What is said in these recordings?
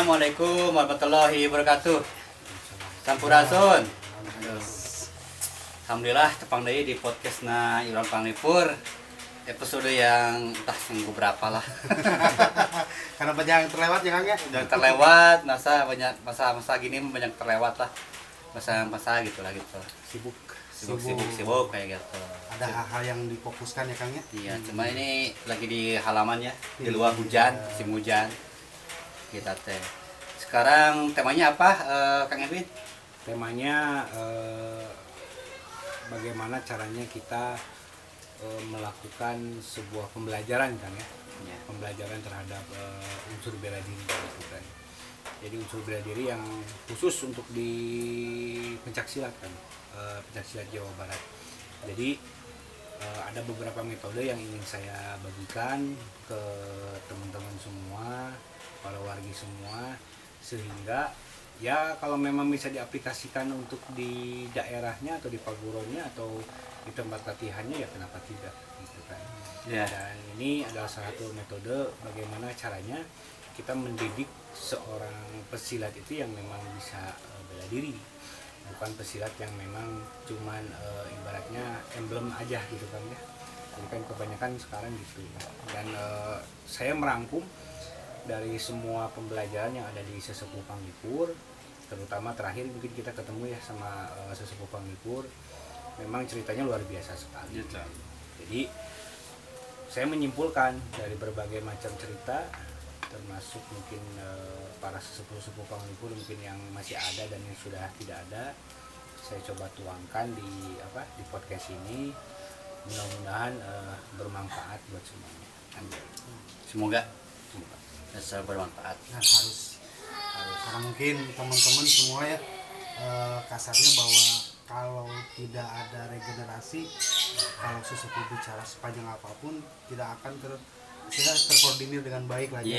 Assalamualaikum warahmatullahi wabarakatuh. Sampurasun. Alhamdulillah tepang deui di podcastna Iwan Panglipur. Episode yang entah minggu berapa lah. Karena banyak yang terlewat ya Kang ya? Udah terlewat, banyak masa gini banyak terlewat lah. Masa gitu lah gitu. Sibuk kayak gitu. Ada hal-hal yang difokuskan ya Kang ya? Iya, cuma ini lagi di halaman ya, di luar hujan, musim hujan. Kita teh. Sekarang temanya apa, Kang Edwin? Temanya bagaimana caranya kita melakukan sebuah pembelajaran kan ya, pembelajaran terhadap unsur bela diri gitu kan. Jadi unsur bela diri yang khusus untuk di pencaksilat kan, pencaksilat Jawa Barat. Jadi ada beberapa metode yang ingin saya bagikan ke teman-teman semua, para wargi semua, sehingga ya kalau memang bisa diaplikasikan untuk di daerahnya atau di paguronnya atau di tempat latihannya ya kenapa tidak gitu kan. Dan ini adalah salah satu metode bagaimana caranya kita mendidik seorang pesilat itu yang memang bisa bela diri, bukan pesilat yang memang cuman ibaratnya emblem aja gitu kan ya. Jadi kan kebanyakan sekarang gitu. Dan saya merangkum dari semua pembelajaran yang ada di Sesepuh Panglipur, terutama terakhir mungkin kita ketemu ya sama Sesepuh Panglipur, memang ceritanya luar biasa sekali. Jadi saya menyimpulkan dari berbagai macam cerita, termasuk mungkin para sesepuh-sesepuh Panglipur mungkin yang masih ada dan yang sudah tidak ada, saya coba tuangkan di podcast ini. Mudah-mudahan bermanfaat buat semuanya. Semoga bermanfaat. Nah, harus karena mungkin teman-teman semua ya kasarnya bahwa kalau tidak ada regenerasi, kalau sesepuh bicara sepanjang apapun tidak akan terkoordinir dengan baik lagi.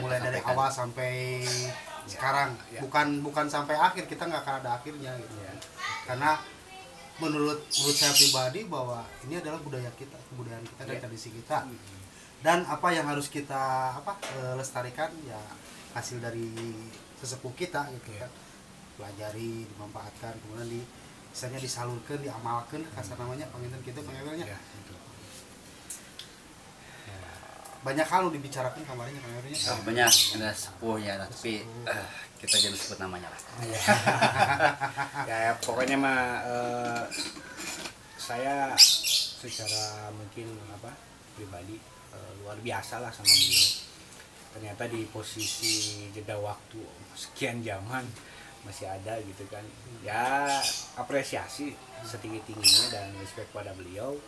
Mulai dari awal sampai sekarang, bukan sampai akhir, kita nggak akan ada akhirnya gitu. Karena menurut saya pribadi bahwa ini adalah budaya kita, kebudayaan kita dan tradisi kita. Dan apa yang harus kita lestarikan ya hasil dari sesepuh kita gitu kan, pelajari, dimanfaatkan, kemudian misalnya disalurkan, diamalkan, kasar namanya panginten gitu panggilnya. Banyak hal dibicarakan kamarnya panggilnya. Banyak ada sepuh ya, tapi kita jangan sebut namanya lah. Ya pokoknya mah saya secara mungkin pribadi luar biasa lah sama beliau. Ternyata di posisi jeda waktu sekian zaman masih ada gitu kan. Ya apresiasi setinggi-tingginya dan respect pada beliau.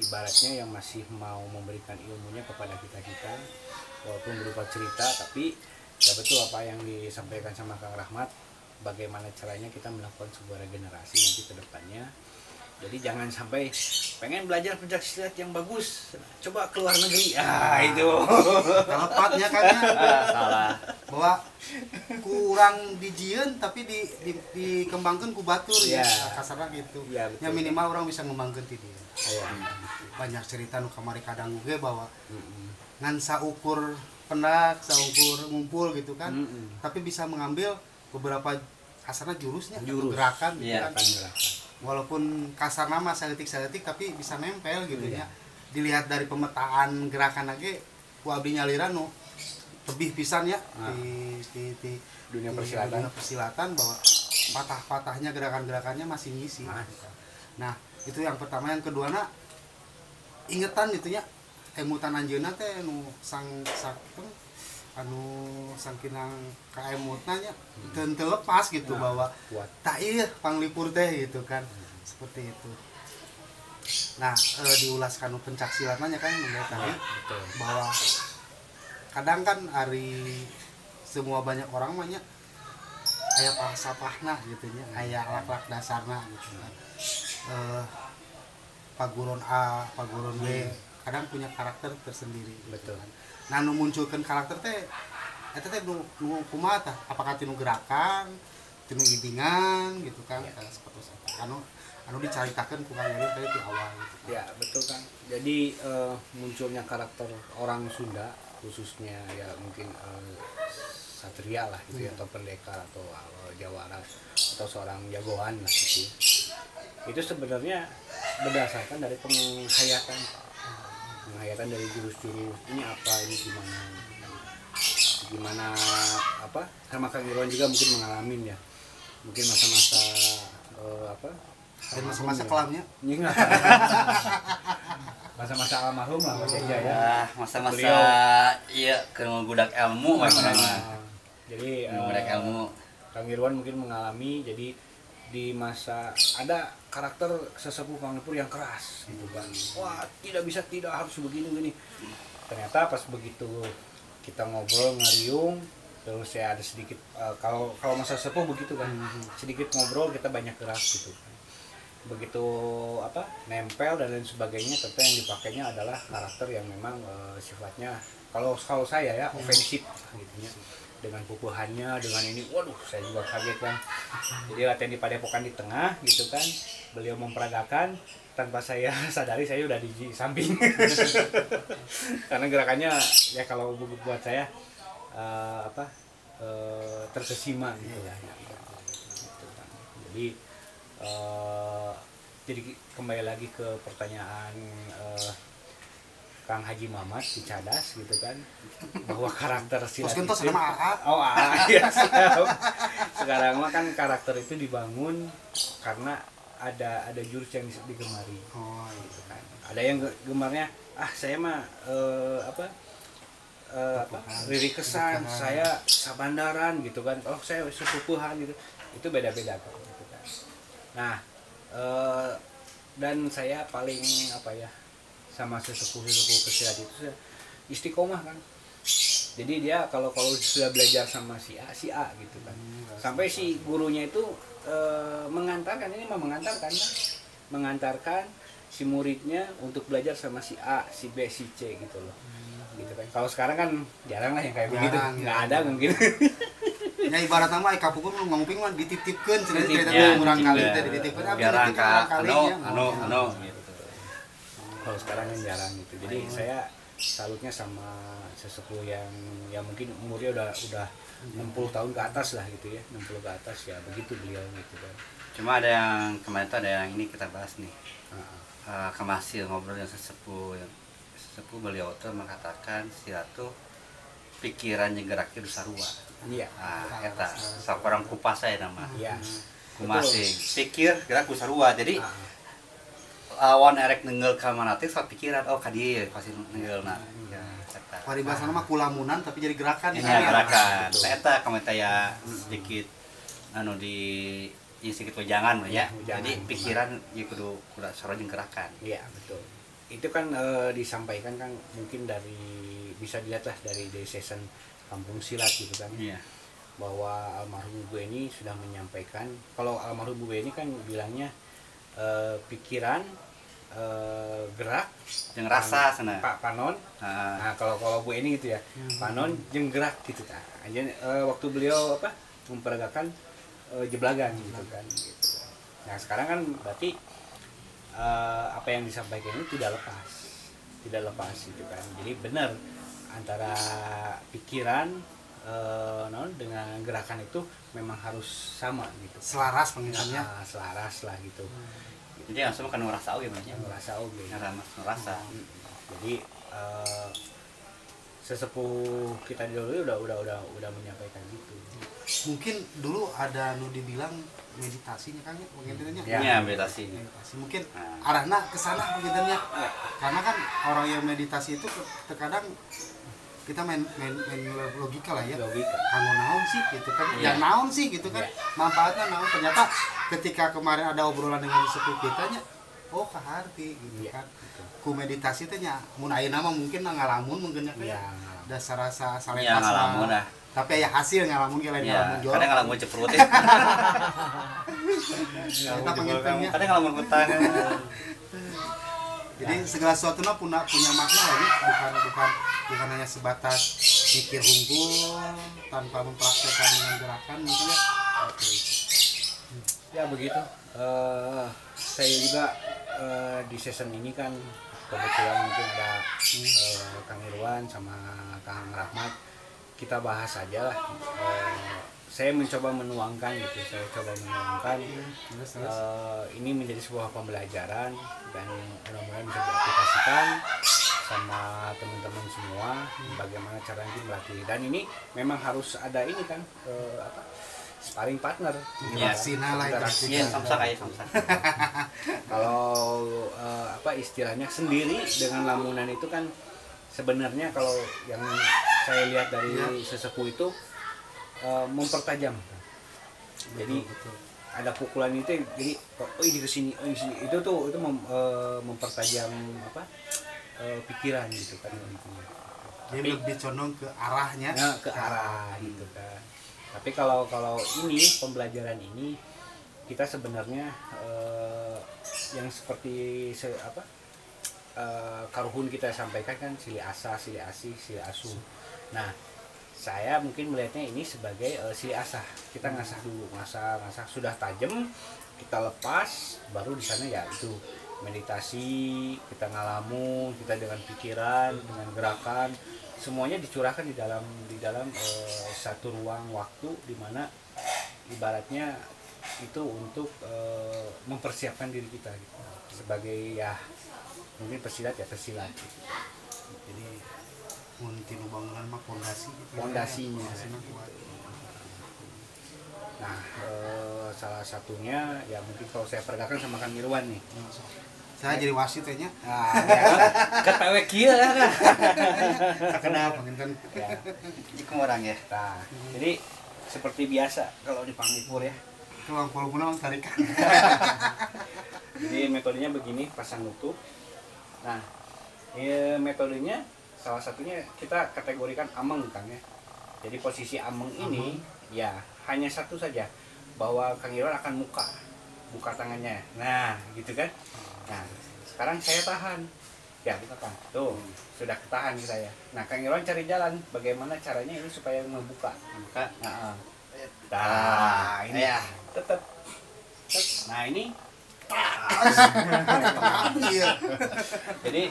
Ibaratnya yang masih mau memberikan ilmunya kepada kita walaupun berupa cerita, tapi ya betul apa yang disampaikan sama Kang Rahmat, bagaimana caranya kita melakukan sebuah regenerasi nanti ke depannya. Jadi jangan sampai pengen belajar pencaksilat yang bagus, coba keluar negeri. Itu. Telepatnya kan ya. Salah. Bahwa kurang dijieun tapi dikembangkan ku batur ya. Kasarnya gitu. Ya minimal orang bisa ngembangkeun ti dieu. Banyak cerita nu kamari kadang ge bahwa ngan saukur pendak, saukur ngumpul gitu kan. Tapi bisa mengambil beberapa kasarnya jurusnya, gerakan gitu kan. Walaupun kasar nama saletik tapi bisa nempel gitu ya. Dilihat dari pemetaan gerakan lagi ku abdi nyaliran nu lebih pisan ya di dunia persilatan bahwa patah-patahnya gerakan-gerakannya masih ngisi. Nah, itu yang pertama. Yang kedua ingetan gitu ya, emutan anjeunna teh nu sangkinang kaemutna nya teu lepas gitu bahwa tak ieu Panglipur teh gitu kan. Seperti itu. Nah, diulaskan pencaksilatnya kan tadi bahwa kadang kan hari semua banyak orang banyak aya falsafahna gitu nya, aya akhlak dasarna gitu kan. Paguron A, paguron B kadang punya karakter tersendiri. Betul. Nah, nu munculkeun karakter teh eta teh nu kumaha tah? Apakah tinu gerakan, tinu idingan gitu kan? Seperti itu. Anu dicaritakeun ku Kang tadi di awal gitu. Ya, betul Kang. Jadi munculnya karakter orang Sunda khususnya ya mungkin satria lah gitu ya, atau pendekar atau jawara atau seorang jagoan lah gitu. Itu sebenarnya berdasarkan dari penghayatan dari jurus-jurus ini apa, ini gimana apa, sama Kang Irwan juga mungkin mengalami ya, mungkin masa-masa apa, dan masa-masa kelamnya masa-masa almarhum lah Mas Eja ya. Ya, masa-masa iya ke budak ilmu Jadi budak ilmu. Kang Irwan mungkin mengalami, jadi di masa ada karakter sesepuh Kang Nipur yang keras gitu kan. Wah, tidak harus begini. Ternyata pas begitu kita ngobrol ngariung, terus saya ada sedikit kalau masa sepuh begitu kan, sedikit ngobrol kita banyak gerak gitu kan. Begitu apa, nempel dan lain sebagainya, tentu yang dipakainya adalah karakter yang memang sifatnya kalau saya ya ofensif gitu ya. Dengan pupuhannya, dengan ini, waduh saya juga kaget kan. Jadi latihan di Padepokan di tengah gitu kan, beliau memperagakan, tanpa saya sadari saya udah di samping. Karena gerakannya ya kalau buat saya terkesima gitu ya. Jadi kembali lagi ke pertanyaan Kang Haji Mamat di Cadas gitu kan, bahwa karakter silat itu ya, sekarang mah kan karakter itu dibangun karena ada jurus yang digemari gitu kan. Ada yang gemarnya saya mah Riri Kesan, saya Sabandaran gitu kan, saya Sepupuhan gitu, itu beda-beda kan gitu kan. Nah dan saya paling sama sesepuh kesilat itu istiqomah kan. Jadi dia kalau sudah belajar sama si A gitu kan, sampai si gurunya itu mengantarkan si muridnya untuk belajar sama si A, si B, si C gitu loh. Gitu kan. Kalau sekarang kan jarang lah yang kayak begitu, nggak ada mungkin. Ya ibarat nama kapukun ngomong mah dititipkeun cerita urang kali teh dititipkeun urang kali gitu. Kalau sekarang kan jarang gitu. Jadi saya salutnya sama sesepuh yang mungkin umurnya udah 60 tahun ke atas lah gitu ya, 60 ke atas ya, begitu beliau gitu kan. Cuma ada yang kemarin tuh ada yang ini kita bahas nih. Kemasil ngobrol yang sesepuh beliau tuh mengatakan silat tuh pikiran yang geraknya sarua. Iya. Eta sakurang kupas saya nama. Iya. Kumasing pikir gerak ku sarua. Jadi lawan erek nenggel ka mana teh pikiran ka dieu pasti nenggelna. Ya, eta. Paribasana mah kulamunan tapi jadi gerakan. Iya, gerakan. Eta kameta ya sedikit sedikit wejangan ya. Jadi pikiran ya kudu sarua jeung gerakan. Iya, betul. Itu kan disampaikan kan mungkin bisa dilihat lah dari season Kampung Silat gitu kan. Iya. Bahwa almarhum Bu Eni sudah menyampaikan, kalau almarhum Bu Eni kan bilangnya pikiran, gerak jeung rasa sana Pak Panon. Nah, kalau Bu Eni gitu ya, Panon jeung gerak gitu kan. Waktu beliau memperagakan jeblagan gitu kan gitu. Nah, sekarang kan berarti apa yang disampaikan ini tidak lepas gitu kan. Jadi benar antara pikiran dengan gerakan itu memang harus sama gitu. Selaras pengingatnya. Selaras lah gitu. Jadi langsung kan ngerasa oge banyak. Ngerasa oge. Ngerasa. Jadi sesepuh kita dulu udah menyampaikan gitu. Mungkin dulu ada dibilang meditasinya kan begitunya. Iya, meditasi. Mungkin arahna ke sana begitunya. Karena kan orang yang meditasi itu terkadang kita main logika lah ya. Kanggo naon sih gitu kan. Ya naon sih gitu kan. Manfaatnya naon, ternyata ketika kemarin ada obrolan dengan sepupu kita nya, kaharti gitu kan. Ku meditasi teh nya mun ayeuna mah mungkin ngalamun mungkin ya. Dasar rasa salepas ngalamun dah. Tapi ya hasil ngalamun ge lain ngalamun jual. Kadang ngalamun ceprut ya. Kadang ngalamun hutang. Jadi segala sesuatu punya makna lagi, bukan hanya sebatas mikir hunkul tanpa mempraktekkan dengan gerakan mungkin ya. Ya begitu. Saya juga di season ini kan kebetulan mungkin ada Kang Irwan sama Kang Rahmat, kita bahas aja lah. Saya mencoba menuangkan gitu, ini menjadi sebuah pembelajaran dan mudah-mudahan bisa diaplikasikan sama teman-teman semua bagaimana cara nanti melatih. Dan ini memang harus ada ini kan sparring partner. Iya, samsak aja samsak. Kalau istilahnya sendiri dengan lamunan itu kan sebenarnya kalau yang saya lihat dari sesepuh itu mempertajam. Jadi ada pukulan itu, jadi ini kesini, itu mempertajam pikiran gitu kan. Jadi lebih condong ke arahnya. Ya, ke arah gitu kan. Tapi kalau ini pembelajaran ini kita sebenarnya yang seperti karuhun kita sampaikan kan sili asa, sili asih, sili asuh. Nah, saya mungkin melihatnya ini sebagai sili asah. Kita ngasah dulu, ngasah sudah tajam, kita lepas, baru di sana ya itu meditasi, kita ngalamun, kita dengan pikiran, dengan gerakan, semuanya dicurahkan di dalam satu ruang waktu di mana ibaratnya itu untuk mempersiapkan diri kita gitu. Sebagai ya mungkin pesilat gitu. Jadi tinu bangunan mah fondasinya gitu. Nah, salah satunya ya mungkin kalau saya peragakan sama Kang Irwan nih. Saya jadi wasit nya. Nah, ketewek kieu kan. Kenapa kan? Ya. Iku orang ya. Nah, jadi seperti biasa kalau di Panglipur ya. Itu walaupun tarikan. Jadi metodenya begini, pasang nutup. Nah, metodenya salah satunya kita kategorikan ameng kan ya. Jadi posisi ameng ini ya hanya satu saja, bahwa Kang Irwan akan buka tangannya. Nah, gitu kan. Nah, sekarang saya tahan. Ya, kita tahan. Tuh, sudah ketahan saya. Nah, Kang Irwan cari jalan bagaimana caranya ini supaya membuka. Nah, ini ya, tetap. Nah, ini jadi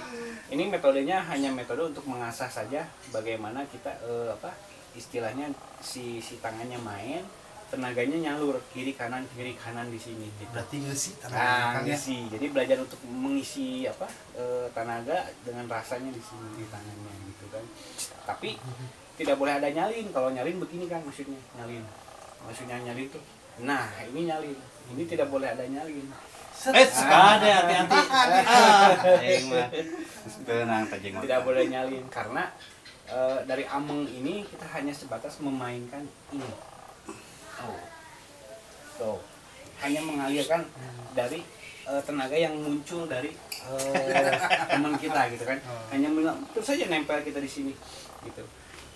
ini metodenya hanya metode untuk mengasah saja bagaimana kita istilahnya si tangannya main, tenaganya nyalur kiri kanan di sini gitu. Berarti ngisi tenaga. Ngisi. Jadi belajar untuk mengisi tenaga dengan rasanya di sini di tangannya gitu kan. Tapi tidak boleh ada nyalin. Kalau nyalin begini kan maksudnya nyalin. Maksudnya nyalin tuh. Nah, ini nyalin. Ini tidak boleh ada nyalin. Ada hati-hati. Tenang tajeng. Tidak boleh nyalin karena dari ameng ini kita hanya sebatas memainkan ini. Tuh. Hanya mengalirkan dari tenaga yang muncul dari teman kita gitu kan. Hanya terus saja nempel kita di sini gitu.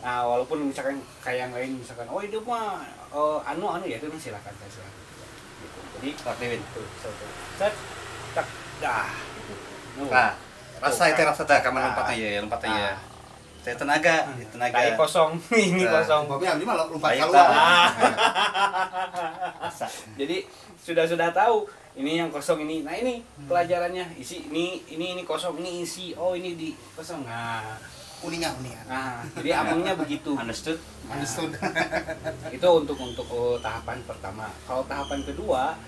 Nah, walaupun misalkan kayak yang lain misalkan itu mah anu ya itu silakan saja. Gitu. Jadi praktekin tuh. Set tak dah. Nah, rasa tak kamar lompatnya ya. Saya tenaga. Kayak kosong, ini kosong. Tapi yang ini malah lompat keluar. Jadi sudah tahu ini yang kosong ini. Nah, ini pelajarannya isi ini kosong, ini isi. Oh, ini di kosong. Nah, uningan. Nah, jadi amengnya begitu. Understood. Itu untuk tahapan pertama. Kalau tahapan kedua,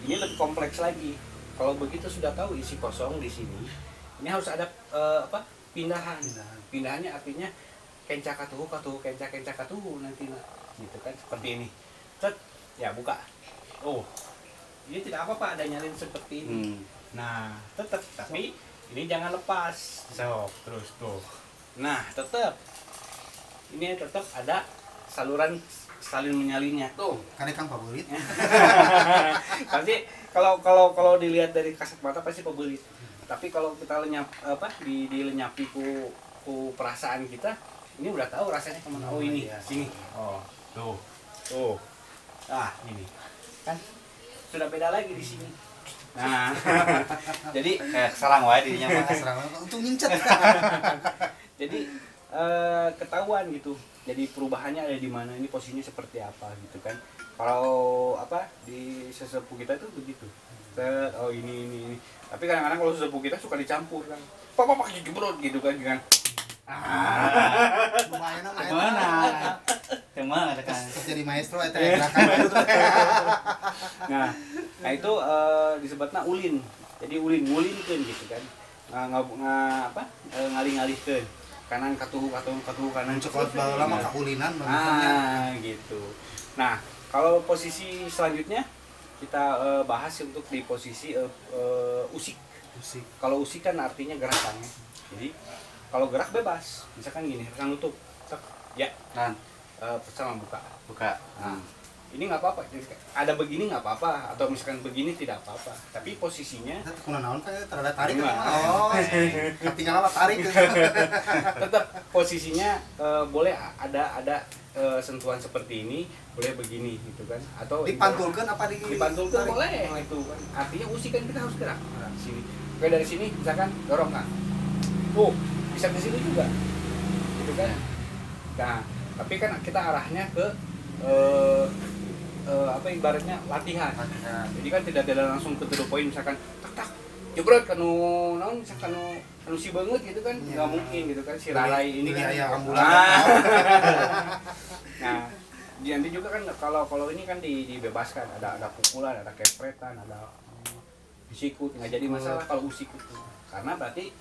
ini lebih kompleks lagi. Kalau begitu sudah tahu isi kosong di sini, ini harus ada pindahan. Pindahannya artinya kenca katuhu nanti gitu kan seperti ini. Set, ya buka. Oh, ini tidak apa-apa ada nyalin seperti ini. Nah, tetap tapi ini jangan lepas. Terus tuh. Nah, tetap ini tetap ada saluran salin menyalinnya tuh. Kan Kang favorit. Pasti kalau dilihat dari kasat mata pasti favorit. Tapi kalau kita dilenyapi ku perasaan kita, ini udah tahu rasanya kemana. Oh, ini sini. Oh, tuh. Ah, ini kan sudah beda lagi di sini. Nah, jadi serang wae dirinya mah. Serang untuk nyincet. Jadi ketahuan gitu. Jadi perubahannya ada di mana, ini posisinya seperti apa gitu kan. Kalau di sesepuh kita itu begitu. Oh, ini. Tapi kadang-kadang kalau sesepuh kita suka dicampur kan. Papa pakai gebrot gitu kan dengan lumayan mah eta. Mana? Emang ada kan? Terus jadi maestro eta gerakan baru teh. Nah itu disebutnya ulin. Jadi ngulinkeun gitu kan. Ngalih-ngalihkeun. Kanan katuhu kanan Coklat baheula mah kaulinan bagusnya. Gitu. Nah, kalau posisi selanjutnya kita bahas untuk di posisi usik. Kalau usik kan artinya gerakannya. Jadi kalau gerak bebas, misalkan gini, rekan lutut, ya, Kan, sama buka. Nah, Ini nggak apa-apa. Ada begini nggak apa-apa, atau misalkan begini tidak apa-apa. Tapi posisinya Kuna naon kan terada tarik Enggak. kan? Oh, ketinggalan apa tarik. tetap posisinya boleh ada sentuhan seperti ini, boleh begini gitu kan, atau Dipantulkan apa dipantulkan boleh itu kan. Artinya usik kan kita harus gerak di sini. Oke, dari sini misalkan dorong kan. Bisa ke sini juga. Gitu kan. Nah, tapi kan kita arahnya ke ibaratnya latihan. Jadi kan tidak langsung ke the point misalkan tak jebret kanu naon misalkan kanu si banget gitu kan. Ya. Nggak mungkin gitu kan si lalai ini kan. aya ambulan. Nah, nanti juga kan kalau ini kan dibebaskan, ada pukulan, ada kepretan, ada disikut, nggak jadi masalah kalau usikut. Karena berarti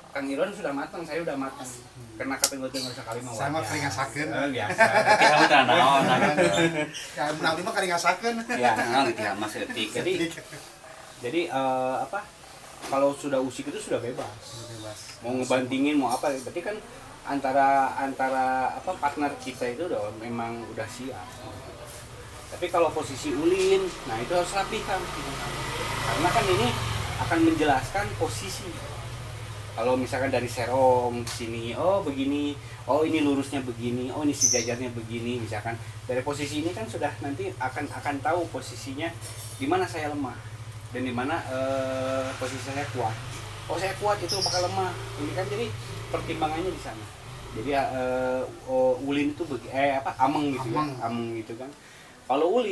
Kang Iron sudah matang, saya udah matang. Karena kata gue dengar sekali mau. Sama keringasakeun. Biasa. kita udah naon. Ya menang mah keringasakeun. Ya. Naon kita masih etik. Jadi kalau sudah usik itu sudah bebas. Bebas. Mau ngebantingin mau apa, berarti kan antara partner kita itu memang udah siap. Tapi kalau posisi ulin, nah itu harus latihan. Karena kan ini akan menjelaskan posisi. Kalau misalkan dari serong ke sini, oh begini, oh ini lurusnya begini, oh ini sejajarnya begini, misalkan dari posisi ini kan sudah nanti akan tahu posisinya di mana saya lemah dan di mana posisi saya kuat. Oh saya kuat itu bakal lemah. Ini kan jadi pertimbangannya di sana. Jadi ulin itu ameng gitu Ameng. ya, ameng gitu kan. Kalau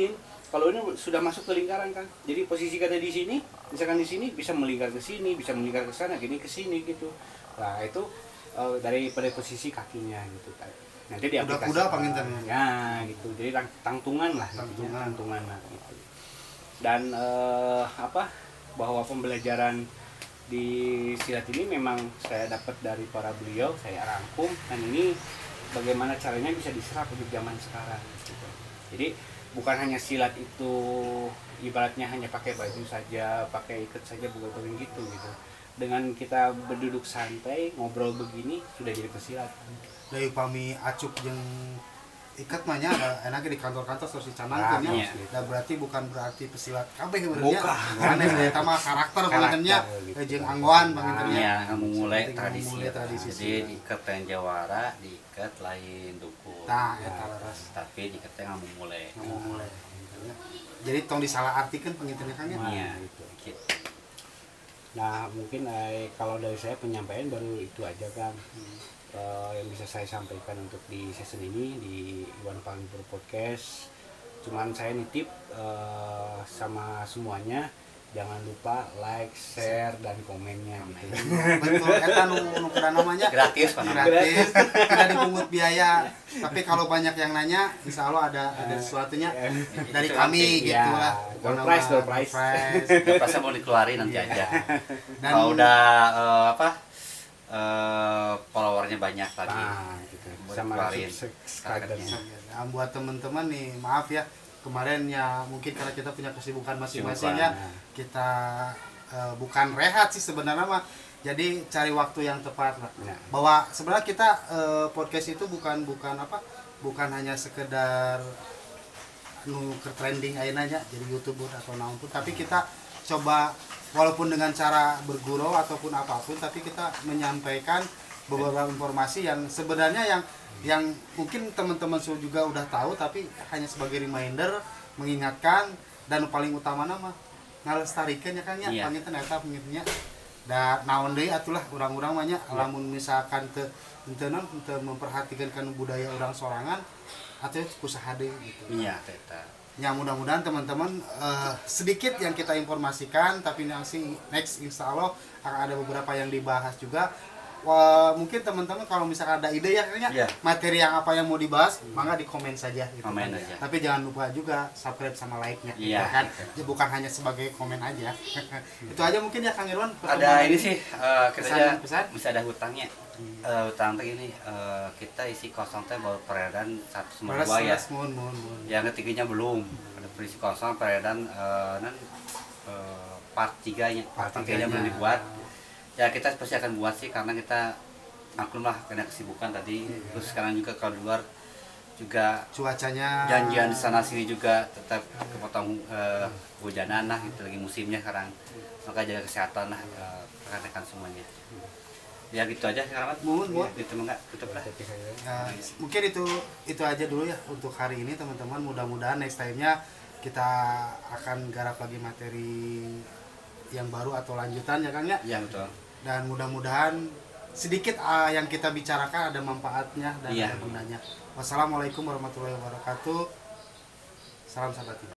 ini sudah masuk ke lingkaran kan. Jadi posisi kita di sini, misalkan di sini bisa melingkar ke sini, bisa melingkar ke sana, gini ke sini gitu. Nah, itu pada posisi kakinya gitu kan. Nanti diaplikasikan. Kuda-kuda pangintennya. Ya, gitu. Jadi tangtungan lah, tangtungan lah gitu. Dan bahwa pembelajaran di silat ini memang saya dapat dari para beliau, saya rangkum dan ini bagaimana caranya bisa diserap untuk zaman sekarang gitu. Jadi bukan hanya silat itu ibaratnya hanya pakai baju saja, pakai ikat saja, bukan gitu. Dengan kita berduduk santai, ngobrol begini sudah jadi pesilat. Dari upami acuk jeung ikat mah nya enaknya di kantor-kantor terus dicanangkeun nya. Da berarti bukan berarti pesilat kabeh benernya. Aneh eta mah karakter pangintennya jeung anggoan pangintennya. Ya, mulai tradisi. tradisi. Jadi diikat yang jawara, diikat lain dukun. Tah eta leres. Tapi diikat yang mulai. Mulai. Jadi tong disalahartikeun pangintennya Kang ya. Iya, gitu. gitu. Nah mungkin kalau dari saya penyampaian baru itu aja kan. Yang bisa saya sampaikan untuk di season ini di Iwan Panglipur Podcast. Cuman saya nitip sama semuanya jangan lupa like, share dan komennya gitu. Betul eta nu kada namanya Gratis, Pak. gratis. Tidak dipungut biaya. Tapi kalau banyak yang nanya insya Allah ada sesuatunya dari kami gitu Ya, lah. door prize. Pasti mau dikeluarin nanti aja. Dan Kalau udah followernya banyak lagi. Nah, gitu. Boleh Sama keluarin subscribernya. Nah, buat teman-teman nih, maaf ya kemarin ya mungkin karena kita punya kesibukan masing-masing ya, kita bukan rehat sih sebenarnya mah. Jadi cari waktu yang tepat lah. Ya. Bahwa sebenarnya kita podcast itu bukan hanya sekedar nu ke trending ayeuna nya jadi YouTuber atau naon pun, tapi kita coba walaupun dengan cara bergurau ataupun apapun, tapi kita menyampaikan beberapa informasi yang sebenarnya yang mungkin teman-teman juga udah tahu, tapi hanya sebagai reminder, mengingatkan, dan paling utama nama ngalestarikan ya kan ya, Iya. panginten eta pengintennya. Da naon deui atulah urang-urang mah nya lamun misalkan teu memperhatikan kan budaya orang sorangan atuh kusaha deui gitu. Iya, eta. Ya mudah-mudahan teman-teman sedikit yang kita informasikan, tapi next insya Allah akan ada beberapa yang dibahas juga. Wah, mungkin teman-teman kalau misalkan ada ide ya kayaknya materi yang apa yang mau dibahas, mangga di komen saja gitu Komen kan. aja. Tapi jangan lupa juga subscribe sama like-nya gitu Iya, kan. gitu. Ya, bukan hanya sebagai komen aja. Itu aja mungkin ya Kang Irwan. Ada ini sih kita aja pesan. masih ada hutangnya. Hutang teh ini kita isi kosong teh baru peredaran 1 2 ya. Mohon. Yang ketiganya belum. Ada berisi kosong peredaran part 3-nya. Part 3-nya belum dibuat. Ya kita pasti akan buat sih karena kita maklum lah karena kesibukan tadi. Terus sekarang juga kalau di luar juga Cuacanya janjian di sana sini juga tetap kepotong hujanan lah gitu lagi musimnya sekarang. Maka jaga kesehatan lah rekan-rekan semuanya. Ya gitu aja sekarang. Mohon. Gitu enggak tutup lah. Mungkin itu aja dulu ya untuk hari ini teman-teman. Mudah-mudahan next time-nya kita akan garap lagi materi yang baru atau lanjutan ya Kang ya. Iya betul. Dan mudah-mudahan sedikit yang kita bicarakan ada manfaatnya dan ada gunanya. Wassalamualaikum warahmatullahi wabarakatuh. Salam sahabat.